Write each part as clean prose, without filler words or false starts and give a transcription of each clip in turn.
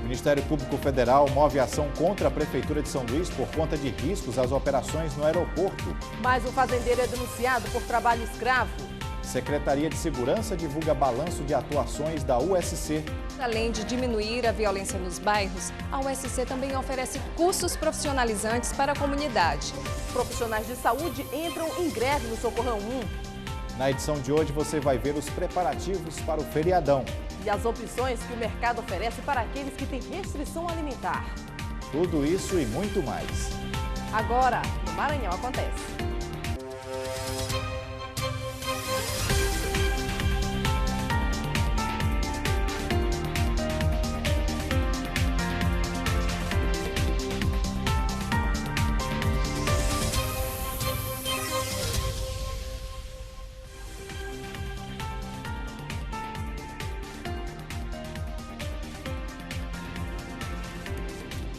Ministério Público Federal move ação contra a Prefeitura de São Luís por conta de riscos às operações no aeroporto. Mas o fazendeiro é denunciado por trabalho escravo. Secretaria de Segurança divulga balanço de atuações da USC. Além de diminuir a violência nos bairros, a USC também oferece cursos profissionalizantes para a comunidade. Profissionais de saúde entram em greve no Socorrão 1. Na edição de hoje você vai ver os preparativos para o feriadão. E as opções que o mercado oferece para aqueles que têm restrição alimentar. Tudo isso e muito mais. Agora, no Maranhão acontece.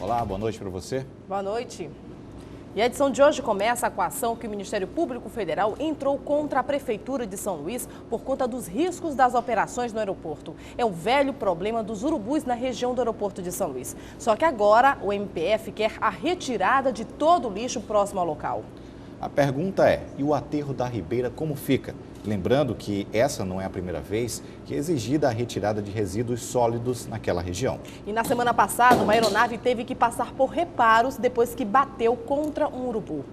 Olá, boa noite para você. Boa noite. E a edição de hoje começa com a ação que o Ministério Público Federal entrou contra a Prefeitura de São Luís por conta dos riscos das operações no aeroporto. É um velho problema dos urubus na região do aeroporto de São Luís. Só que agora o MPF quer a retirada de todo o lixo próximo ao local. A pergunta é, e o aterro da Ribeira como fica? Lembrando que essa não é a primeira vez que é exigida a retirada de resíduos sólidos naquela região. E na semana passada, uma aeronave teve que passar por reparos depois que bateu contra um urubu.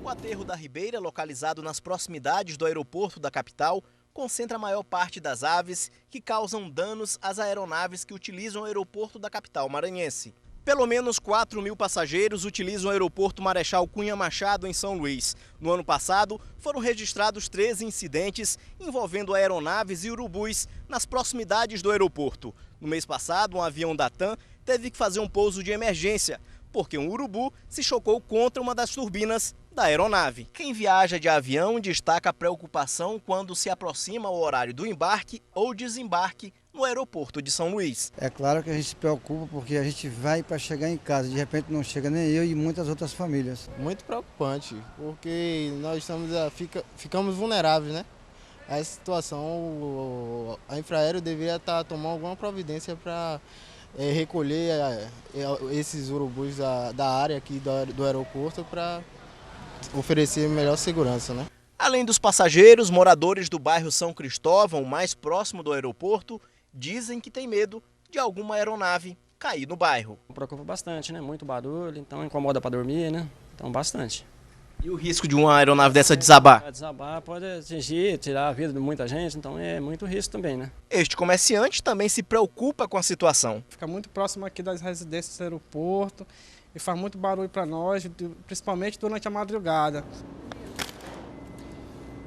O aterro da Ribeira, localizado nas proximidades do aeroporto da capital, concentra a maior parte das aves que causam danos às aeronaves que utilizam o aeroporto da capital maranhense. Pelo menos 4.000 passageiros utilizam o aeroporto Marechal Cunha Machado em São Luís. No ano passado, foram registrados 13 incidentes envolvendo aeronaves e urubus nas proximidades do aeroporto. No mês passado, um avião da TAM teve que fazer um pouso de emergência, porque um urubu se chocou contra uma das turbinas da aeronave. Quem viaja de avião destaca a preocupação quando se aproxima o horário do embarque ou desembarque no aeroporto de São Luís. É claro que a gente se preocupa porque a gente vai para chegar em casa, de repente não chega nem eu e muitas outras famílias. Muito preocupante, porque nós ficamos vulneráveis, né? A essa situação, a Infraero deveria tomando alguma providência para recolher esses urubus da área aqui do aeroporto para oferecer melhor segurança, né? Além dos passageiros, moradores do bairro São Cristóvão, mais próximo do aeroporto, dizem que tem medo de alguma aeronave cair no bairro. Preocupa bastante, né? Muito barulho, então incomoda para dormir, né? Então bastante. E o risco de uma aeronave dessa desabar? Desabar pode atingir, tirar a vida de muita gente, então é muito risco também, né? Este comerciante também se preocupa com a situação. Fica muito próximo aqui das residências do aeroporto e faz muito barulho para nós, principalmente durante a madrugada.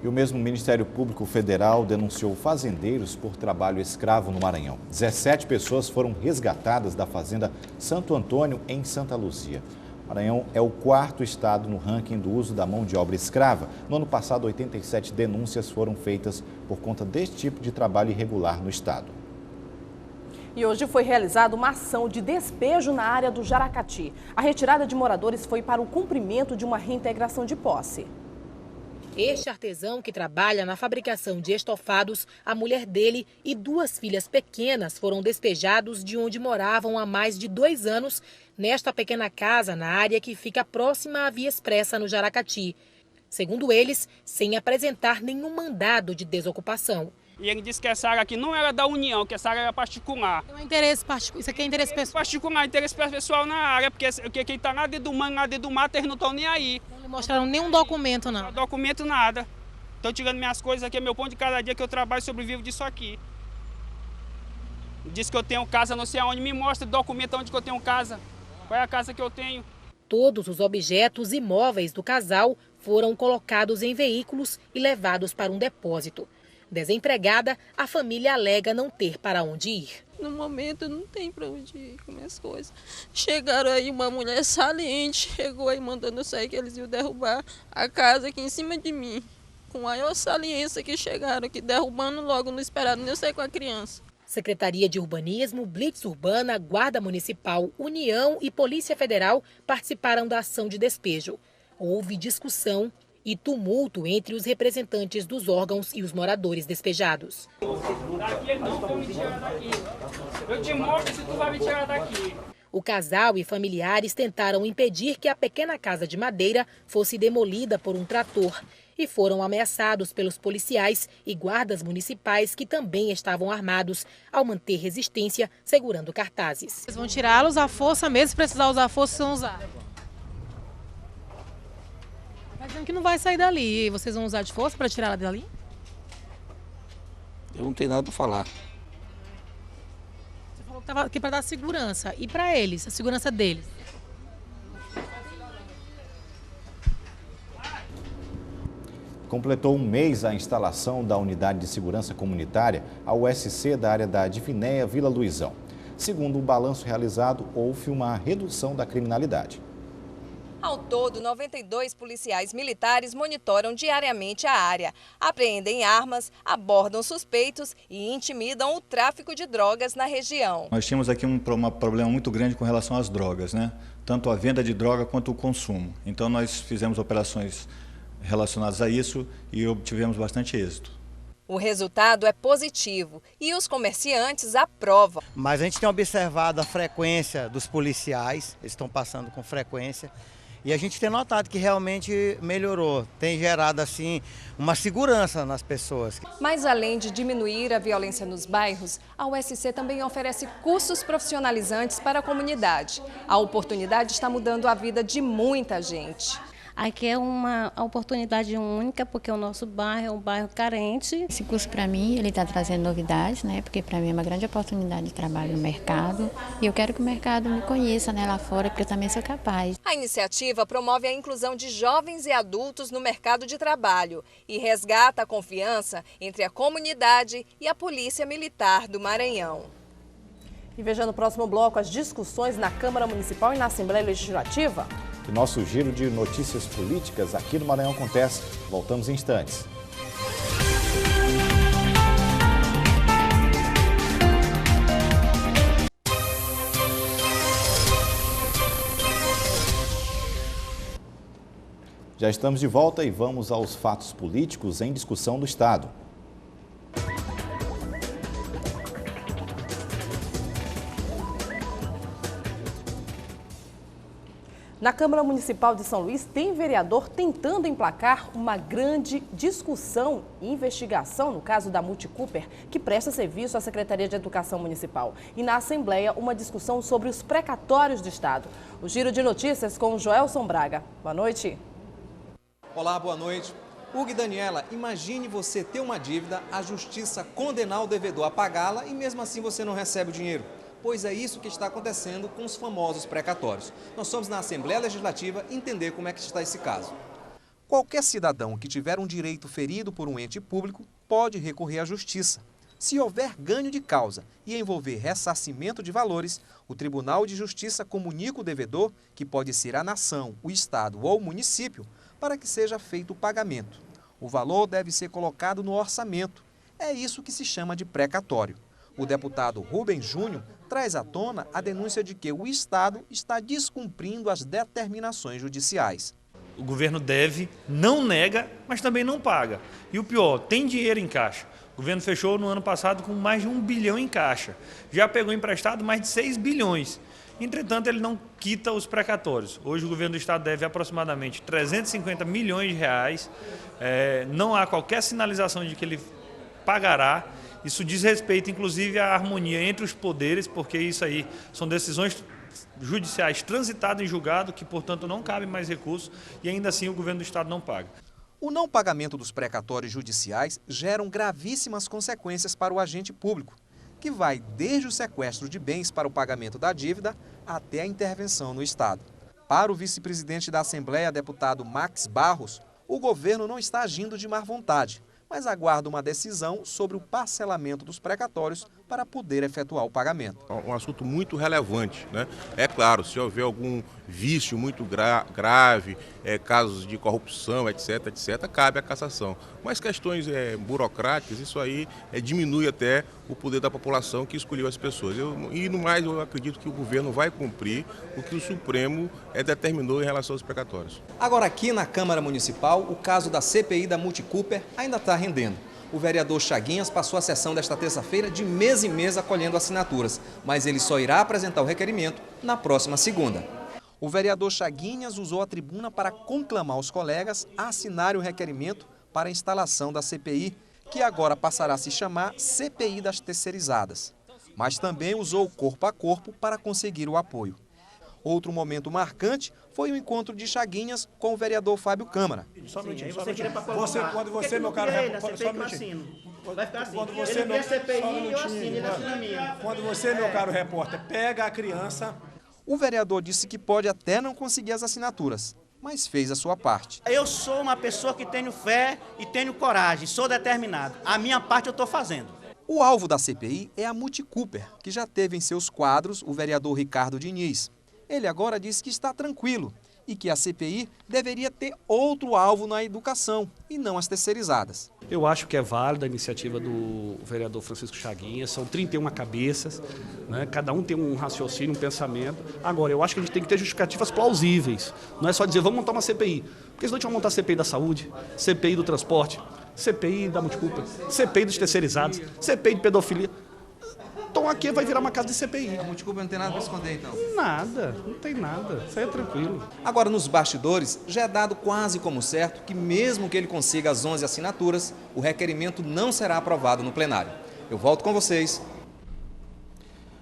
E o mesmo Ministério Público Federal denunciou fazendeiros por trabalho escravo no Maranhão. 17 pessoas foram resgatadas da fazenda Santo Antônio, em Santa Luzia. O Maranhão é o 4º estado no ranking do uso da mão de obra escrava. No ano passado, 87 denúncias foram feitas por conta deste tipo de trabalho irregular no estado. E hoje foi realizada uma ação de despejo na área do Jaracati. A retirada de moradores foi para o cumprimento de uma reintegração de posse. Este artesão, que trabalha na fabricação de estofados, a mulher dele e 2 filhas pequenas foram despejados de onde moravam há mais de 2 anos, nesta pequena casa na área que fica próxima à Via Expressa, no Jaracati. Segundo eles, sem apresentar nenhum mandado de desocupação. E ele disse que essa área aqui não era da União, que essa área era particular. Então, interesse particular. Isso aqui é interesse pessoal? Particular, interesse pessoal na área, porque quem está lá dentro do mato, eles não estão nem aí. Não mostraram nenhum documento, não? Não, documento nada. Estou tirando minhas coisas aqui, é meu pão de cada dia que eu trabalho e sobrevivo disso aqui. Diz que eu tenho casa, não sei aonde, me mostra documento onde que eu tenho casa. Qual é a casa que eu tenho? Todos os objetos e móveis do casal foram colocados em veículos e levados para um depósito. Desempregada, a família alega não ter para onde ir. No momento não tem para onde ir com minhas coisas. Chegaram aí, uma mulher saliente, chegou aí mandando eu sair que eles iam derrubar a casa aqui em cima de mim. Com a maior saliência que chegaram aqui, derrubando logo, não esperaram nem eu sair com a criança. Secretaria de Urbanismo, Blitz Urbana, Guarda Municipal, União e Polícia Federal participaram da ação de despejo. Houve discussão e tumulto entre os representantes dos órgãos e os moradores despejados. Eu te mostro se tu vai me tirar daqui. O casal e familiares tentaram impedir que a pequena casa de madeira fosse demolida por um trator e foram ameaçados pelos policiais e guardas municipais que também estavam armados ao manter resistência segurando cartazes. Eles vão tirá-los à força mesmo, se precisar usar a força, vão usar. Mas dizendo que não vai sair dali, vocês vão usar de força para tirar ela dali? Eu não tenho nada para falar. Você falou que estava aqui para dar segurança. E para eles, a segurança deles? Completou um mês a instalação da Unidade de Segurança Comunitária, a USC da área da Divinéia Vila Luizão. Segundo o balanço realizado, houve uma redução da criminalidade. Ao todo, 92 policiais militares monitoram diariamente a área, apreendem armas, abordam suspeitos e intimidam o tráfico de drogas na região. Nós tínhamos aqui um problema muito grande com relação às drogas, né? Tanto a venda de droga quanto o consumo. Então nós fizemos operações relacionadas a isso e obtivemos bastante êxito. O resultado é positivo e os comerciantes aprovam. Mas a gente tem observado a frequência dos policiais, eles estão passando com frequência. E a gente tem notado que realmente melhorou, tem gerado assim uma segurança nas pessoas. Mas além de diminuir a violência nos bairros, a USC também oferece cursos profissionalizantes para a comunidade. A oportunidade está mudando a vida de muita gente. Aqui é uma oportunidade única, porque o nosso bairro é um bairro carente. Esse curso, para mim, ele está trazendo novidades, né? Porque para mim é uma grande oportunidade de trabalho no mercado. E eu quero que o mercado me conheça, né, lá fora, porque eu também sou capaz. A iniciativa promove a inclusão de jovens e adultos no mercado de trabalho e resgata a confiança entre a comunidade e a Polícia Militar do Maranhão. E veja no próximo bloco as discussões na Câmara Municipal e na Assembleia Legislativa. O nosso giro de notícias políticas aqui no Maranhão acontece. Voltamos em instantes. Já estamos de volta e vamos aos fatos políticos em discussão do Estado. Na Câmara Municipal de São Luís, tem vereador tentando emplacar uma grande discussão e investigação no caso da Multicooper, que presta serviço à Secretaria de Educação Municipal. E na Assembleia, uma discussão sobre os precatórios do Estado. O Giro de Notícias com o Joelson Braga. Boa noite. Olá, boa noite. Hugo e Daniela, imagine você ter uma dívida, a justiça condenar o devedor a pagá-la e mesmo assim você não recebe o dinheiro. Pois é isso que está acontecendo com os famosos precatórios. Nós somos na Assembleia Legislativa entender como é que está esse caso. Qualquer cidadão que tiver um direito ferido por um ente público pode recorrer à justiça. Se houver ganho de causa e envolver ressarcimento de valores, o Tribunal de Justiça comunica o devedor, que pode ser a nação, o Estado ou o município, para que seja feito o pagamento. O valor deve ser colocado no orçamento. É isso que se chama de precatório. O deputado Rubem Júnior traz à tona a denúncia de que o Estado está descumprindo as determinações judiciais. O governo deve, não nega, mas também não paga. E o pior, tem dinheiro em caixa. O governo fechou no ano passado com mais de 1 bilhão em caixa. Já pegou emprestado mais de 6 bilhões. Entretanto, ele não quita os precatórios. Hoje o governo do Estado deve aproximadamente 350 milhões de reais. Não há qualquer sinalização de que ele pagará. Isso diz respeito, inclusive, à harmonia entre os poderes, porque isso aí são decisões judiciais transitadas em julgado, que, portanto, não cabe mais recursos, e ainda assim o governo do Estado não paga. O não pagamento dos precatórios judiciais geram gravíssimas consequências para o agente público, que vai desde o sequestro de bens para o pagamento da dívida até a intervenção no Estado. Para o vice-presidente da Assembleia, deputado Max Barros, o governo não está agindo de má vontade, mas aguarda uma decisão sobre o parcelamento dos precatórios para poder efetuar o pagamento. É um assunto muito relevante, né? É claro, se houver algum vício muito grave, casos de corrupção, etc., cabe a cassação. Mas questões burocráticas, isso aí diminui até o poder da população que escolheu as pessoas. E no mais, eu acredito que o governo vai cumprir o que o Supremo determinou em relação aos precatórios. Agora aqui na Câmara Municipal, o caso da CPI da Multicooper ainda está rendendo. O vereador Chaguinhas passou a sessão desta terça-feira de mês em mês acolhendo assinaturas, mas ele só irá apresentar o requerimento na próxima segunda. O vereador Chaguinhas usou a tribuna para conclamar os colegas a assinarem o requerimento para a instalação da CPI, que agora passará a se chamar CPI das Terceirizadas. Mas também usou o corpo a corpo para conseguir o apoio. Outro momento marcante foi o encontro de Chaguinhas com o vereador Fábio Câmara. Só um minutinho, só um minutinho. Quando você, meu caro repórter, só um minutinho. Vai ficar assim. Quando você, meu Quando você, meu caro repórter, pega a criança. O vereador disse que pode até não conseguir as assinaturas, mas fez a sua parte. Eu sou uma pessoa que tenho fé e tenho coragem, sou determinado. A minha parte eu estou fazendo. O alvo da CPI é a Multi Cooper, que já teve em seus quadros o vereador Ricardo Diniz. Ele agora diz que está tranquilo e que a CPI deveria ter outro alvo na educação e não as terceirizadas. Eu acho que é válida a iniciativa do vereador Francisco Chaguinhas, são 31 cabeças, né? Cada um tem um raciocínio, um pensamento. Agora, eu acho que a gente tem que ter justificativas plausíveis, não é só dizer vamos montar uma CPI, porque senão a gente vai montar CPI da saúde, CPI do transporte, CPI da multicúpula, CPI dos terceirizados, CPI de pedofilia. Então aqui vai virar uma casa de CPI. A multicúpula não tem nada para esconder, então? Nada, não tem nada. Isso aí é tranquilo. Agora, nos bastidores, já é dado quase como certo que mesmo que ele consiga as 11 assinaturas, o requerimento não será aprovado no plenário. Eu volto com vocês.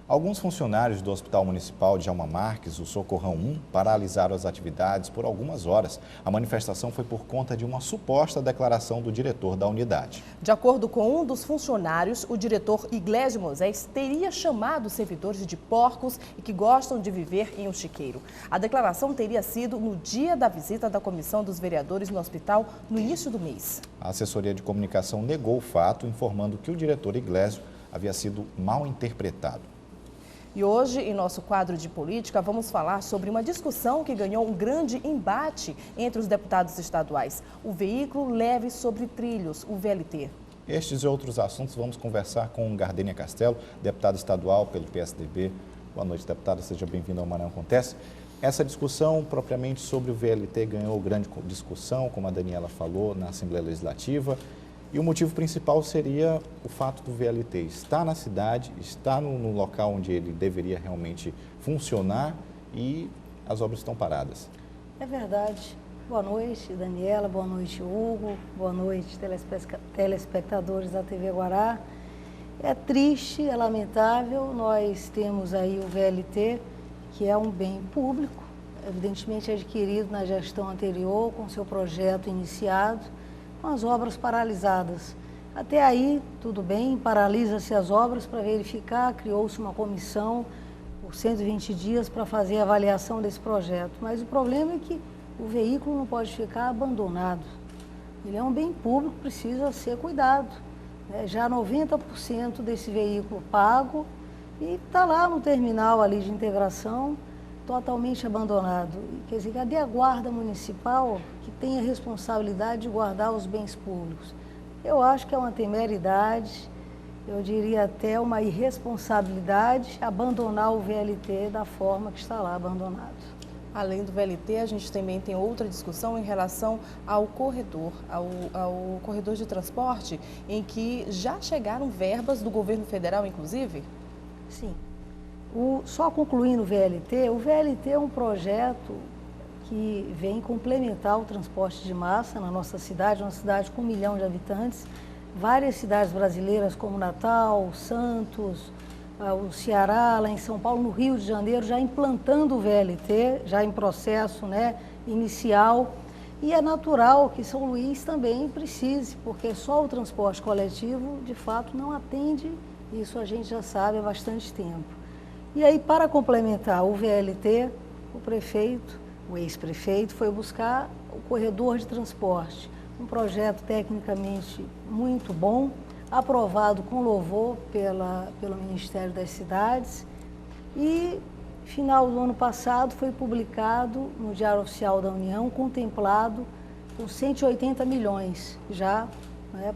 Alguns funcionários do Hospital Municipal de Djalma Marques, o Socorrão 1, paralisaram as atividades por algumas horas. A manifestação foi por conta de uma suposta declaração do diretor da unidade. De acordo com um dos funcionários, o diretor Iglesio Moisés teria chamado os servidores de porcos e que gostam de viver em um chiqueiro. A declaração teria sido no dia da visita da comissão dos vereadores no hospital no início do mês. A assessoria de comunicação negou o fato, informando que o diretor Iglesio havia sido mal interpretado. E hoje, em nosso quadro de política, vamos falar sobre uma discussão que ganhou um grande embate entre os deputados estaduais. O veículo leve sobre trilhos, o VLT. Estes e outros assuntos vamos conversar com Gardênia Castelo, deputada estadual pelo PSDB. Boa noite, deputada. Seja bem-vinda ao Maranhão Acontece. Essa discussão propriamente sobre o VLT ganhou grande discussão, como a Daniela falou, na Assembleia Legislativa. E o motivo principal seria o fato do VLT estar na cidade, estar no local onde ele deveria realmente funcionar e as obras estão paradas. É verdade. Boa noite, Daniela. Boa noite, Hugo. Boa noite, telespectadores da TV Guará. É triste, é lamentável. Nós temos aí o VLT, que é um bem público, evidentemente adquirido na gestão anterior, com seu projeto iniciado, com as obras paralisadas. Até aí, tudo bem, paralisa-se as obras para verificar, criou-se uma comissão por 120 dias para fazer a avaliação desse projeto. Mas o problema é que o veículo não pode ficar abandonado. Ele é um bem público, precisa ser cuidado. Já 90% desse veículo pago e está lá no terminal ali de integração, totalmente abandonado. Quer dizer, cadê a guarda municipal que tem a responsabilidade de guardar os bens públicos? Eu acho que é uma temeridade, eu diria até uma irresponsabilidade abandonar o VLT da forma que está lá abandonado. Além do VLT, a gente também tem outra discussão em relação ao corredor, ao corredor de transporte, em que já chegaram verbas do governo federal, inclusive? Sim. Só concluindo o VLT é um projeto que vem complementar o transporte de massa na nossa cidade, uma cidade com 1 milhão de habitantes. Várias cidades brasileiras como Natal, Santos, o Ceará, lá em São Paulo, no Rio de Janeiro, já implantando o VLT, já em processo inicial. E é natural que São Luís também precise, porque só o transporte coletivo, de fato, não atende. Isso a gente já sabe há bastante tempo. E aí, para complementar o VLT, o ex-prefeito, foi buscar o corredor de transporte, um projeto tecnicamente muito bom, aprovado com louvor pelo Ministério das Cidades e, final do ano passado, foi publicado no Diário Oficial da União, contemplado com 180 milhões já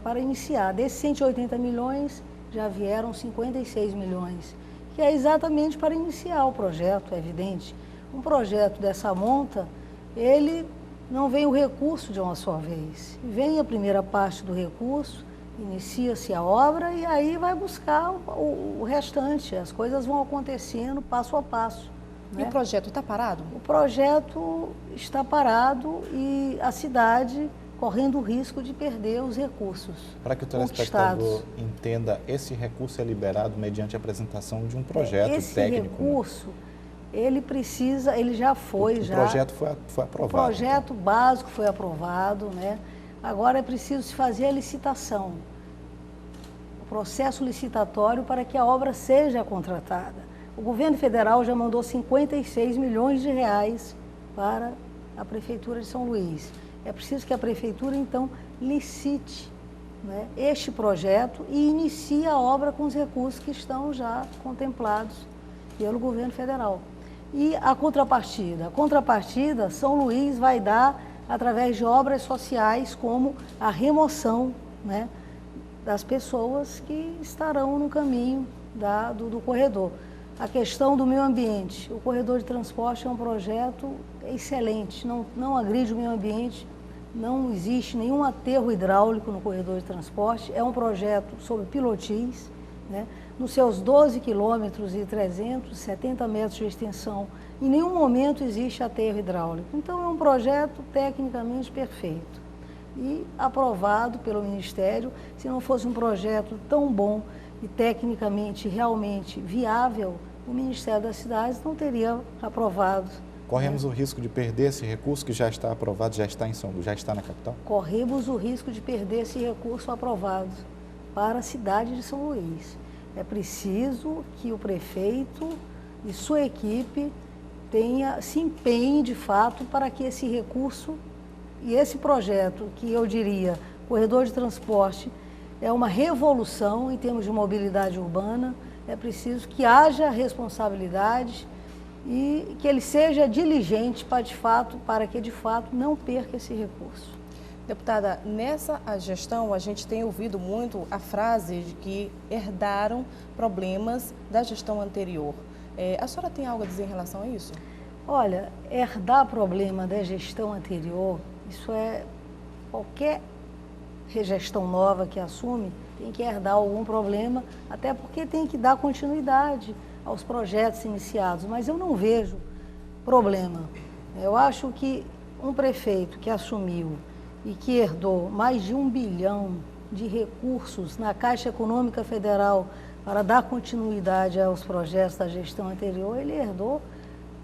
para iniciar. Desses 180 milhões, já vieram 56 milhões. Que é exatamente para iniciar o projeto, é evidente. Um projeto dessa monta, ele não vem o recurso de uma só vez. Vem a primeira parte do recurso, inicia-se a obra e aí vai buscar o restante. As coisas vão acontecendo passo a passo. E o projeto está parado? O projeto está parado e a cidade correndo o risco de perder os recursos. Para que o telespectador entenda, esse recurso é liberado mediante a apresentação de um projeto técnico. Esse recurso, ele precisa, ele já foi. O projeto foi aprovado. O projeto básico foi aprovado, né? Agora é preciso se fazer a licitação, o processo licitatório para que a obra seja contratada. O governo federal já mandou 56 milhões de reais para a Prefeitura de São Luís. É preciso que a Prefeitura, então, licite, né, este projeto e inicie a obra com os recursos que estão já contemplados pelo governo federal. E a contrapartida? A contrapartida, São Luís vai dar através de obras sociais como a remoção, né, das pessoas que estarão no caminho do corredor. A questão do meio ambiente. O corredor de transporte é um projeto excelente, não agride o meio ambiente, não existe nenhum aterro hidráulico no corredor de transporte, é um projeto sob pilotis, né? Nos seus 12 quilômetros e 370 metros de extensão, em nenhum momento existe aterro hidráulico. Então é um projeto tecnicamente perfeito e aprovado pelo Ministério. Se não fosse um projeto tão bom e tecnicamente realmente viável, o Ministério das Cidades não teria aprovado. Corremos o risco de perder esse recurso que já está aprovado, já está na capital? Corremos o risco de perder esse recurso aprovado para a cidade de São Luís. É preciso que o prefeito e sua equipe se empenhem de fato para que esse recurso e esse projeto, que eu diria, corredor de transporte, é uma revolução em termos de mobilidade urbana, é preciso que haja responsabilidade e que ele seja diligente para que de fato não perca esse recurso. Deputada, nessa gestão a gente tem ouvido muito a frase de que herdaram problemas da gestão anterior. A senhora tem algo a dizer em relação a isso? Olha, herdar problema da gestão anterior, isso é qualquer gestão nova que assume, tem que herdar algum problema, até porque tem que dar continuidade aos projetos iniciados, mas eu não vejo problema. Eu acho que um prefeito que assumiu e que herdou mais de 1 bilhão de recursos na Caixa Econômica Federal para dar continuidade aos projetos da gestão anterior, ele herdou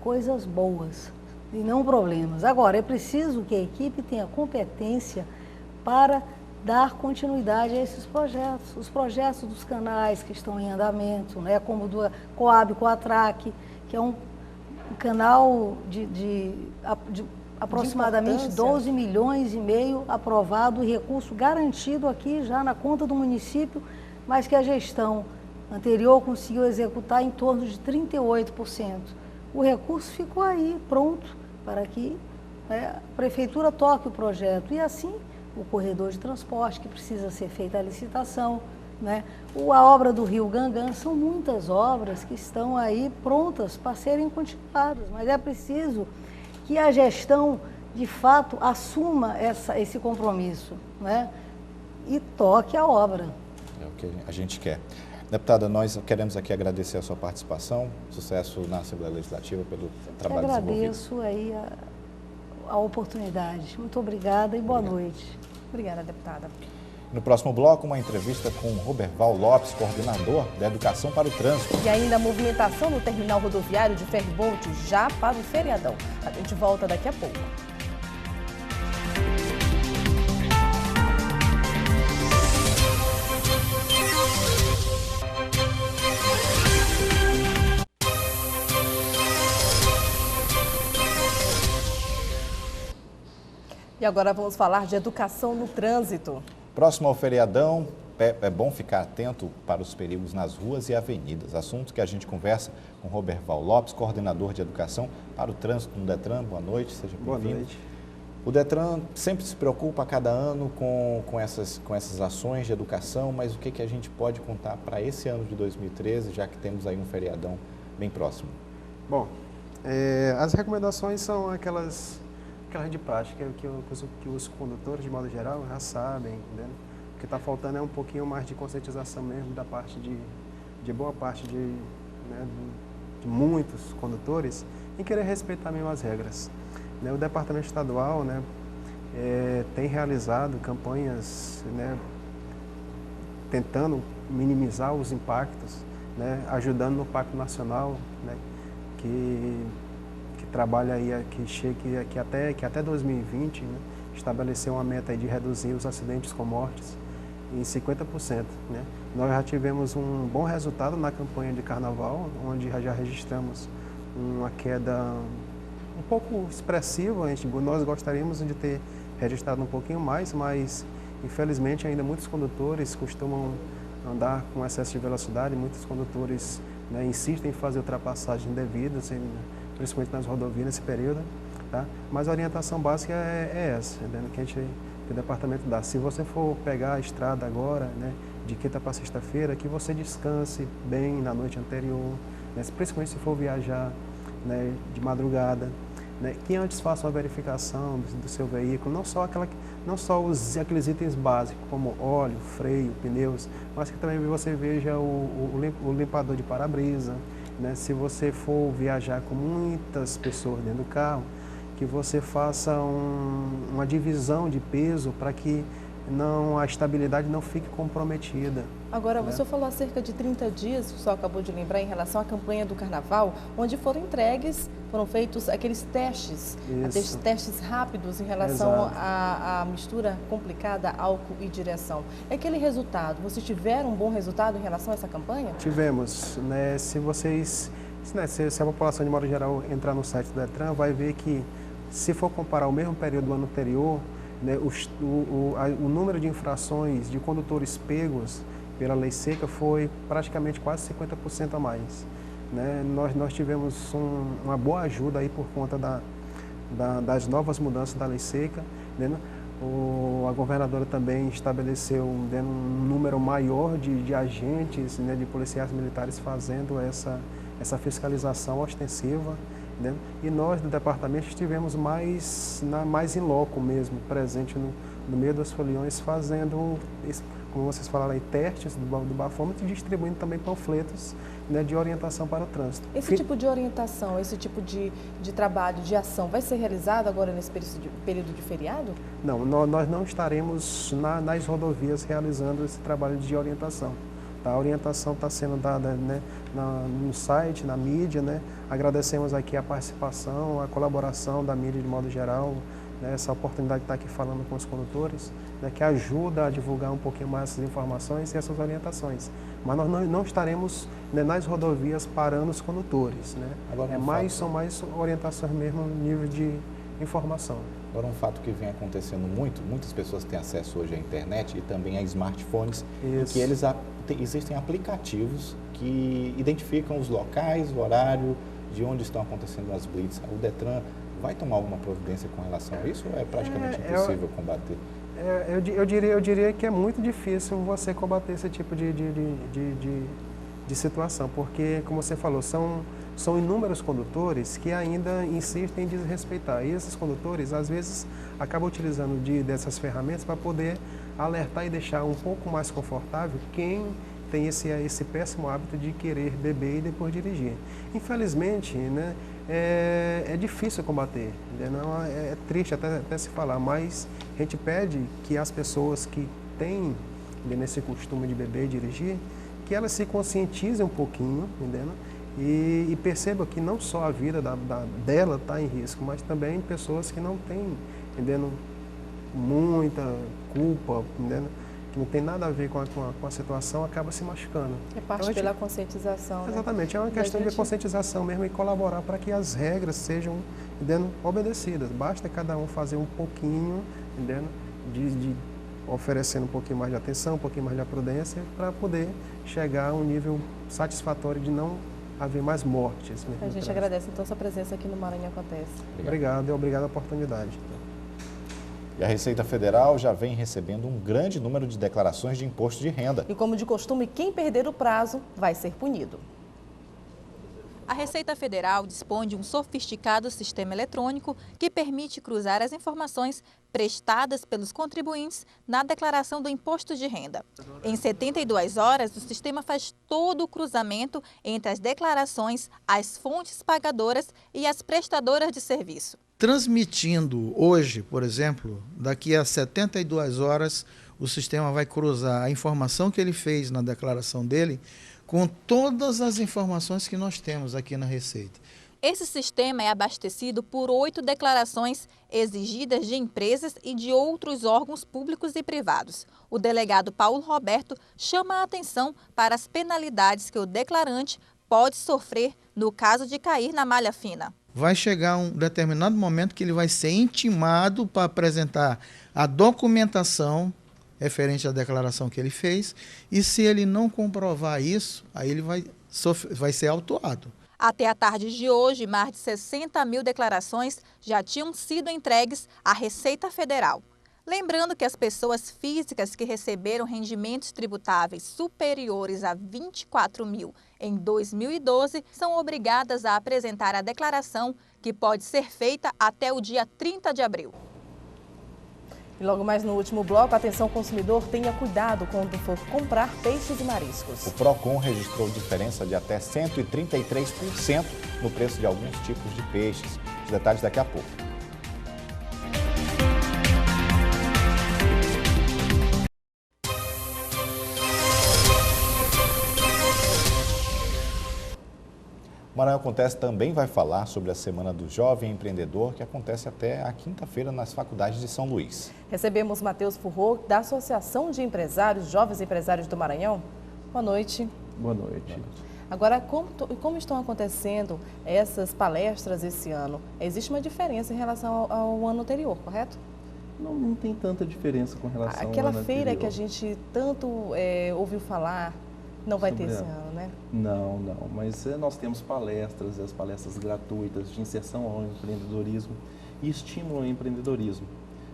coisas boas e não problemas. Agora, é preciso que a equipe tenha competência para dar continuidade a esses projetos. Os projetos dos canais que estão em andamento, né, como do Coab, Coatrac, que é um canal de aproximadamente 12 milhões e meio aprovado e recurso garantido aqui já na conta do município, mas que a gestão anterior conseguiu executar em torno de 38%. O recurso ficou aí, pronto, para que a prefeitura toque o projeto. E assim, o corredor de transporte, que precisa ser feita a licitação, né? A obra do Rio Gangã, são muitas obras que estão aí prontas para serem continuadas, mas é preciso que a gestão, de fato, assuma esse compromisso, né? E toque a obra. É o que a gente quer. Deputada, nós queremos aqui agradecer a sua participação, sucesso na Assembleia Legislativa pelo trabalho desenvolvido. Agradeço aí a oportunidade. Muito obrigada e boa noite. Obrigada, deputada. No próximo bloco, uma entrevista com Roberval Lopes, coordenador da Educação para o Trânsito. E ainda a movimentação no terminal rodoviário de Ferryboat já para o feriadão. A gente volta daqui a pouco. E agora vamos falar de educação no trânsito. Próximo ao feriadão, é bom ficar atento para os perigos nas ruas e avenidas. Assunto que a gente conversa com Roberval Lopes, coordenador de educação para o trânsito no Detran. Boa noite, seja bem-vindo. Boa noite. O Detran sempre se preocupa a cada ano com essas ações de educação, mas o que a gente pode contar para esse ano de 2013, já que temos aí um feriadão bem próximo? Bom, as recomendações são aquelas de prática, que os condutores, de modo geral, já sabem, entendeu? que está faltando é um pouquinho mais de conscientização mesmo da parte de boa parte de muitos condutores em querer respeitar mesmo as regras. O Departamento Estadual, né, tem realizado campanhas, né, tentando minimizar os impactos, né, ajudando no Pacto Nacional, né, que trabalha aí, que até 2020, né, estabeleceu uma meta aí de reduzir os acidentes com mortes em 50%. Né. Nós já tivemos um bom resultado na campanha de Carnaval, onde já registramos uma queda um pouco expressiva. Nós gostaríamos de ter registrado um pouquinho mais, mas infelizmente ainda muitos condutores costumam andar com excesso de velocidade, muitos condutores, né, insistem em fazer ultrapassagens indevidas, principalmente nas rodovias nesse período. Tá? Mas a orientação básica é essa, que o departamento dá. Se você for pegar a estrada agora, né, de quinta para sexta-feira, que você descanse bem na noite anterior, né, principalmente se for viajar, né, de madrugada, né, que antes faça uma verificação do seu veículo, não só aqueles itens básicos como óleo, freio, pneus, mas que também você veja o limpador de para-brisa, né, se você for viajar com muitas pessoas dentro do carro, que você faça uma divisão de peso para que a estabilidade não fique comprometida. Agora, né? o senhor falou há cerca de 30 dias, o senhor acabou de lembrar, em relação à campanha do Carnaval, onde foram feitos aqueles testes, testes rápidos em relação à mistura complicada, álcool e direção. É aquele resultado, vocês tiveram um bom resultado em relação a essa campanha? Tivemos, né? Se a população de modo geral entrar no site do Detran, vai ver que, se for comparar o mesmo período do ano anterior, né, o número de infrações de condutores pegos pela lei seca foi praticamente quase 50% a mais. Né? Nós tivemos uma boa ajuda aí por conta das novas mudanças da lei seca. Né? A governadora também estabeleceu um número maior de agentes, né, de policiais militares fazendo essa fiscalização ostensiva. Né? E nós do departamento estivemos mais em loco mesmo, presente no meio das foliões, fazendo, como vocês falaram aí, testes do bafômetro e distribuindo também panfletos, né, de orientação para o trânsito. Esse tipo de orientação, esse tipo de trabalho, de ação, vai ser realizado agora nesse período de feriado? Não, nós não estaremos nas rodovias realizando esse trabalho de orientação. A orientação está sendo dada, né, no site, na mídia, né? Agradecemos aqui a participação, a colaboração da mídia de modo geral, né? Essa oportunidade de estar aqui falando com os condutores, né, que ajuda a divulgar um pouquinho mais essas informações e essas orientações. Mas nós não estaremos, né, nas rodovias parando os condutores. Né? Agora, são mais orientações mesmo no nível de informação. Agora, um fato que vem acontecendo muitas pessoas têm acesso hoje à internet e também a smartphones, em que existem aplicativos que identificam os locais, o horário, de onde estão acontecendo as blitz. O Detran vai tomar alguma providência com relação a isso ou é praticamente impossível combater? Eu diria que é muito difícil você combater esse tipo de situação, porque, como você falou, são inúmeros condutores que ainda insistem em desrespeitar. E esses condutores, às vezes, acabam utilizando dessas ferramentas para poder alertar e deixar um pouco mais confortável quem tem esse péssimo hábito de querer beber e depois dirigir. Infelizmente, né, é difícil combater, né? É triste até se falar, mas a gente pede que as pessoas que têm, né, esse costume de beber e dirigir, que elas se conscientizem um pouquinho, entendeu? E percebam que não só a vida dela está em risco, mas também pessoas que não têm, entendeu, muita culpa, entendeu, que não tem nada a ver com a situação, acaba se machucando. É parte pela conscientização. Exatamente, né? É uma questão de conscientização mesmo e colaborar para que as regras sejam, entendeu, obedecidas. Basta cada um fazer um pouquinho, entendeu, de oferecendo um pouquinho mais de atenção, um pouquinho mais de prudência, para poder chegar a um nível satisfatório de não haver mais mortes. A gente agradece então a sua presença aqui no Maranhão Acontece. Obrigado e obrigado a oportunidade. E a Receita Federal já vem recebendo um grande número de declarações de imposto de renda. E como de costume, quem perder o prazo vai ser punido. A Receita Federal dispõe de um sofisticado sistema eletrônico que permite cruzar as informações prestadas pelos contribuintes na declaração do imposto de renda. Em 72 horas, o sistema faz todo o cruzamento entre as declarações, as fontes pagadoras e as prestadoras de serviço. Transmitindo hoje, por exemplo, daqui a 72 horas, o sistema vai cruzar a informação que ele fez na declaração dele com todas as informações que nós temos aqui na Receita. Esse sistema é abastecido por 8 declarações exigidas de empresas e de outros órgãos públicos e privados. O delegado Paulo Roberto chama a atenção para as penalidades que o declarante pode sofrer no caso de cair na malha fina. Vai chegar um determinado momento que ele vai ser intimado para apresentar a documentação referente à declaração que ele fez, e se ele não comprovar isso, aí ele vai ser autuado. Até a tarde de hoje, mais de 60 mil declarações já tinham sido entregues à Receita Federal. Lembrando que as pessoas físicas que receberam rendimentos tributáveis superiores a 24 mil em 2012 são obrigadas a apresentar a declaração, que pode ser feita até o dia 30 de abril. E logo mais no último bloco, atenção consumidor, tenha cuidado quando for comprar peixes e mariscos. O Procon registrou diferença de até 133% no preço de alguns tipos de peixes. Os detalhes daqui a pouco. O Maranhão Acontece também vai falar sobre a Semana do Jovem Empreendedor, que acontece até a quinta-feira nas faculdades de São Luís. Recebemos Matheus Furro, da Associação de Empresários, Jovens Empresários do Maranhão. Boa noite. Boa noite. Agora, como estão acontecendo essas palestras esse ano? Existe uma diferença em relação ao ano anterior, correto? Não tem tanta diferença com relação ao ano Aquela anterior. feira que a gente tanto ouviu falar, não vai ter esse ano, né? Não, mas nós temos palestras, as palestras gratuitas de inserção ao empreendedorismo e estímulo ao empreendedorismo.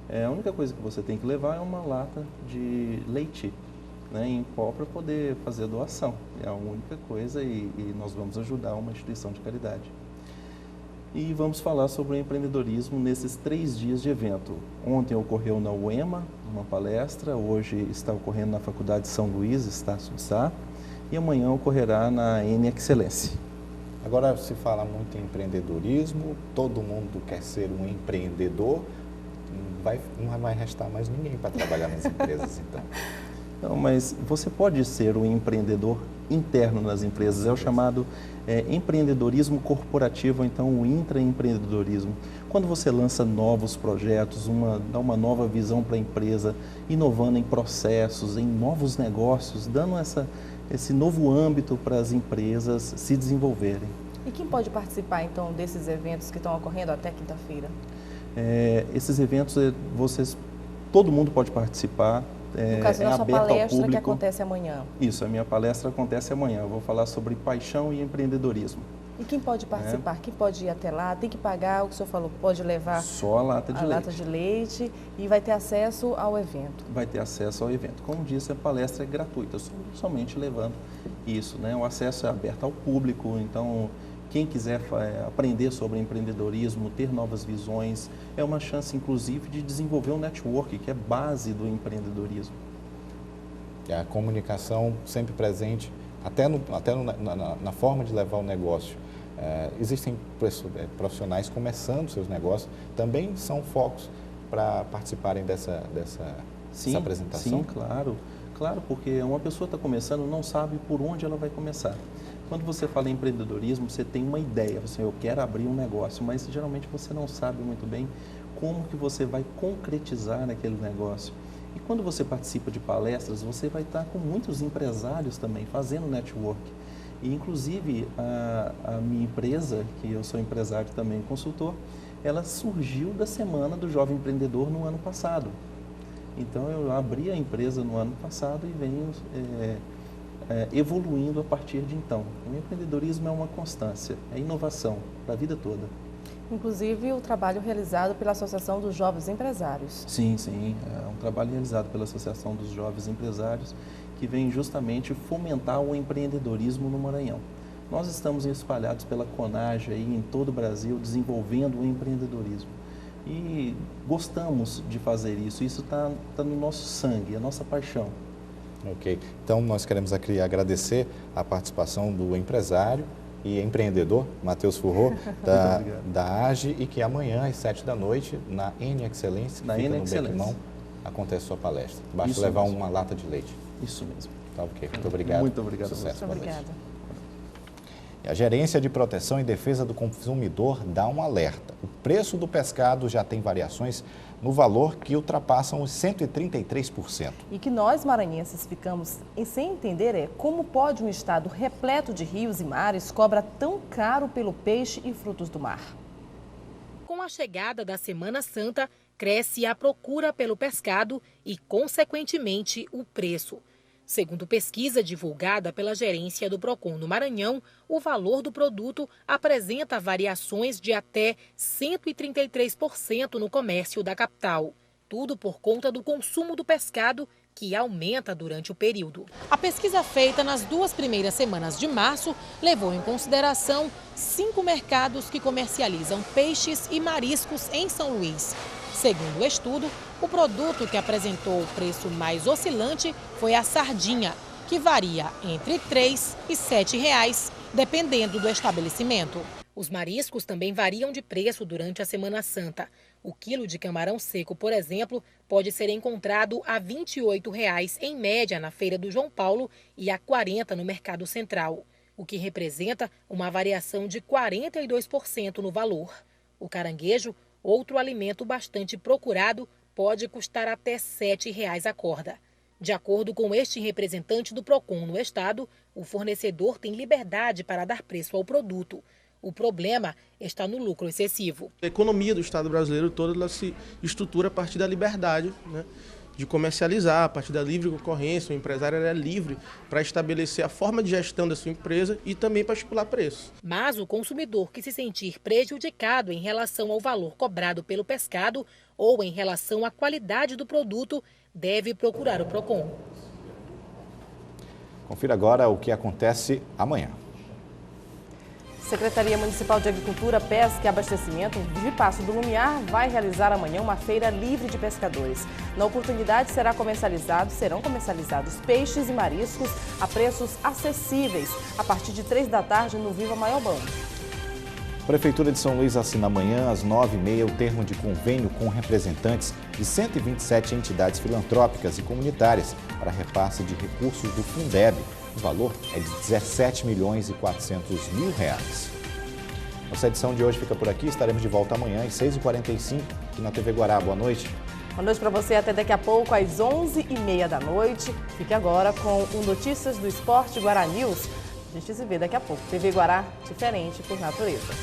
A única coisa que você tem que levar é uma lata de leite, né, em pó, para poder fazer a doação. É a única coisa, e nós vamos ajudar uma instituição de caridade. E vamos falar sobre o empreendedorismo nesses 3 dias de evento. Ontem ocorreu na UEMA uma palestra, hoje está ocorrendo na Faculdade de São Luís, Estácio de Sá, e amanhã ocorrerá na N Excelência. Agora se fala muito em empreendedorismo, todo mundo quer ser um empreendedor, não vai restar mais ninguém para trabalhar nas empresas, então. Não, mas você pode ser um empreendedor interno nas empresas, é o chamado empreendedorismo corporativo, ou então o intraempreendedorismo. Quando você lança novos projetos, dá uma nova visão para a empresa, inovando em processos, em novos negócios, dando esse novo âmbito para as empresas se desenvolverem. E quem pode participar, então, desses eventos que estão ocorrendo até quinta-feira? Esses eventos, todo mundo pode participar. No caso da sua palestra, que acontece amanhã. Isso, a minha palestra acontece amanhã. Eu vou falar sobre paixão e empreendedorismo. E quem pode participar? Quem pode ir até lá? Tem que pagar, o que o senhor falou, pode levar só a lata de leite e vai ter acesso ao evento. Vai ter acesso ao evento. Como disse, a palestra é gratuita, somente levando isso, né? O acesso é aberto ao público, então quem quiser aprender sobre empreendedorismo, ter novas visões, é uma chance, inclusive, de desenvolver um network, que é base do empreendedorismo. A comunicação sempre presente, até na forma de levar o negócio. Existem profissionais começando seus negócios, também são focos para participarem dessa apresentação? Sim, claro, porque uma pessoa está começando, não sabe por onde ela vai começar. Quando você fala em empreendedorismo, você tem uma ideia, eu quero abrir um negócio, mas geralmente você não sabe muito bem como que você vai concretizar aquele negócio. E quando você participa de palestras, você vai estar com muitos empresários também, fazendo network. E, inclusive, a minha empresa, que eu sou empresário também, consultor, ela surgiu da Semana do Jovem Empreendedor no ano passado. Então, eu abri a empresa no ano passado e venho evoluindo a partir de então. O empreendedorismo é uma constância, é inovação para a vida toda. Inclusive o trabalho realizado pela Associação dos Jovens Empresários. Sim, é um trabalho realizado pela Associação dos Jovens Empresários que vem justamente fomentar o empreendedorismo no Maranhão. Nós estamos espalhados pela CONAGE aí em todo o Brasil, desenvolvendo o empreendedorismo. E gostamos de fazer isso, isso está no nosso sangue, é a nossa paixão. Ok, então nós queremos aqui agradecer a participação do empresário e empreendedor, Matheus Furró, da AGE, e que amanhã, às 7 da noite, na N Excelência, que fica no Bequimão, acontece sua palestra. Basta Isso levar mesmo. uma lata de leite. Isso mesmo. Tá ok, muito obrigado. Muito obrigado. Sucesso. Muito obrigada. A Gerência de Proteção e Defesa do Consumidor dá um alerta. O preço do pescado já tem variações no valor que ultrapassam os 133%. E que nós, maranhenses, ficamos sem entender é como pode um estado repleto de rios e mares cobra tão caro pelo peixe e frutos do mar. Com a chegada da Semana Santa, cresce a procura pelo pescado e, consequentemente, o preço. Segundo pesquisa divulgada pela gerência do Procon no Maranhão, o valor do produto apresenta variações de até 133% no comércio da capital. Tudo por conta do consumo do pescado, que aumenta durante o período. A pesquisa feita nas 2 primeiras semanas de março levou em consideração 5 mercados que comercializam peixes e mariscos em São Luís. Segundo o estudo, o produto que apresentou o preço mais oscilante foi a sardinha, que varia entre R$ 3 e R$ 7, dependendo do estabelecimento. Os mariscos também variam de preço durante a Semana Santa. O quilo de camarão seco, por exemplo, pode ser encontrado a R$ 28 em média na Feira do João Paulo e a R$ 40 no Mercado Central, o que representa uma variação de 42% no valor. O caranguejo, outro alimento bastante procurado, pode custar até R$ 7 a corda. De acordo com este representante do Procon no estado, o fornecedor tem liberdade para dar preço ao produto. O problema está no lucro excessivo. A economia do Estado brasileiro toda ela se estrutura a partir da liberdade, né, de comercializar, a partir da livre concorrência. O empresário é livre para estabelecer a forma de gestão da sua empresa e também para estipular preços. Mas o consumidor que se sentir prejudicado em relação ao valor cobrado pelo pescado ou em relação à qualidade do produto deve procurar o Procon. Confira agora o que acontece amanhã. Secretaria Municipal de Agricultura, Pesca e Abastecimento de Passo do Lumiar vai realizar amanhã uma feira livre de pescadores. Na oportunidade serão comercializados peixes e mariscos a preços acessíveis, a partir de 3 da tarde no Viva Maior Bando. A Prefeitura de São Luís assina amanhã às 9h30 o termo de convênio com representantes de 127 entidades filantrópicas e comunitárias para repasse de recursos do Fundeb. O valor é de R$ 17.400.000. Nossa edição de hoje fica por aqui. Estaremos de volta amanhã às 6h45 aqui na TV Guará. Boa noite. Boa noite para você. Até daqui a pouco, às 11h30 da noite. Fique agora com o Notícias do Esporte Guará News. A gente se vê daqui a pouco. TV Guará, diferente por natureza.